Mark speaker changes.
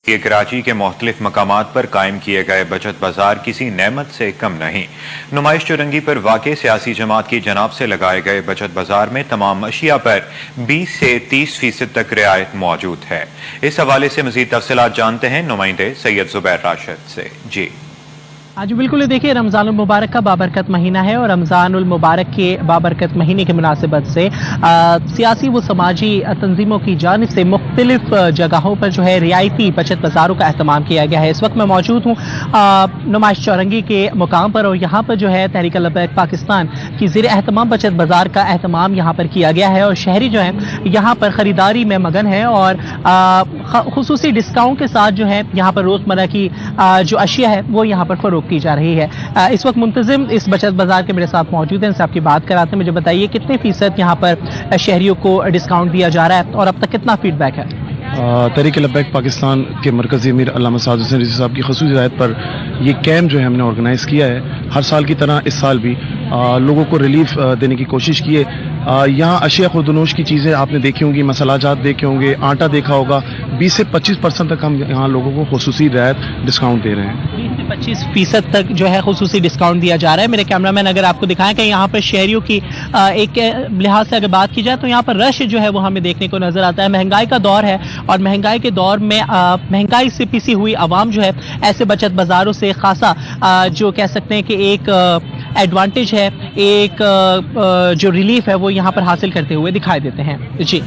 Speaker 1: ये कराची के मुख्तलिफ मकामात पर कायम किए गए बचत बाजार किसी नेमत से कम नहीं। नुमाइश चौरंगी पर वाक़ सियासी जमात की जनाब से लगाए गए बचत बाजार में तमाम अशिया पर 20 से 30% तक रियायत मौजूद है। इस हवाले से मज़ीद तफसीलात जानते हैं नुमाइंदे सैयद जुबैर राशिद से। जी
Speaker 2: आज बिल्कुल देखिए, रमज़ानुल मुबारक का बाबरकत महीना है और रमज़ानुल मुबारक के बाबरकत महीने की मुनासिबत से सियासी व समाजी तंजीमों की जानिब से मुख्तलिफ जगहों पर जो है रियायती बचत बाज़ारों का अहतमाम किया गया है। इस वक्त मैं मौजूद हूँ नुमाइश चौरंगी के मुकाम पर और यहाँ पर जो है तहरीक लब्बैक पाकिस्तान की ज़ेर एहतमाम बचत बाज़ार का अहतमाम यहाँ पर किया गया है और शहरी जो है यहाँ पर ख़रीदारी में मगन है और खुसूसी डिस्काउंट के साथ जो है यहाँ पर रोज़मर्रा की जो अशिया है वो यहाँ पर फ़रोख्त की जा रही है। इस वक्त मुंतजिम इस बचत बाजार के मेरे साथ मौजूद हैं, इनसे आपकी बात कराते हैं। मुझे बताइए कितने फीसद यहाँ पर शहरियों को डिस्काउंट दिया जा रहा है और अब तक कितना फीडबैक है?
Speaker 3: तहरीक लब्बैक पाकिस्तान के मरकज़ी अमीर अल्लामा साद हुसैन रिज़वी साहब की ख़ुसूसी हिदायत पर ये कैंप जो है हमने ऑर्गेनाइज़ किया है। हर साल की तरह इस साल भी लोगों को रिलीफ देने की कोशिश की है। यहाँ अशिया खुर्दनोश की चीज़ें आपने देखी होंगी, मसालाजात देखे होंगे, आटा देखा होगा। 20 से 25% तक हम यहाँ लोगों को खुसूसी रियायत डिस्काउंट दे रहे हैं।
Speaker 2: 20 से 25% तक जो है खुसूसी डिस्काउंट दिया जा रहा है। मेरे कैमरामैन अगर आपको दिखाएं कि यहाँ पर शहरियों की एक लिहाज से अगर बात की जाए तो यहाँ पर रश जो है वो हमें देखने को नजर आता है। महंगाई का दौर है और महंगाई के दौर में महंगाई से पिसी हुई आवाम जो है ऐसे बचत बाजारों से खासा जो कह सकते हैं कि एक एडवांटेज है, एक जो रिलीफ है वो यहाँ पर हासिल करते हुए दिखाई देते हैं। जी।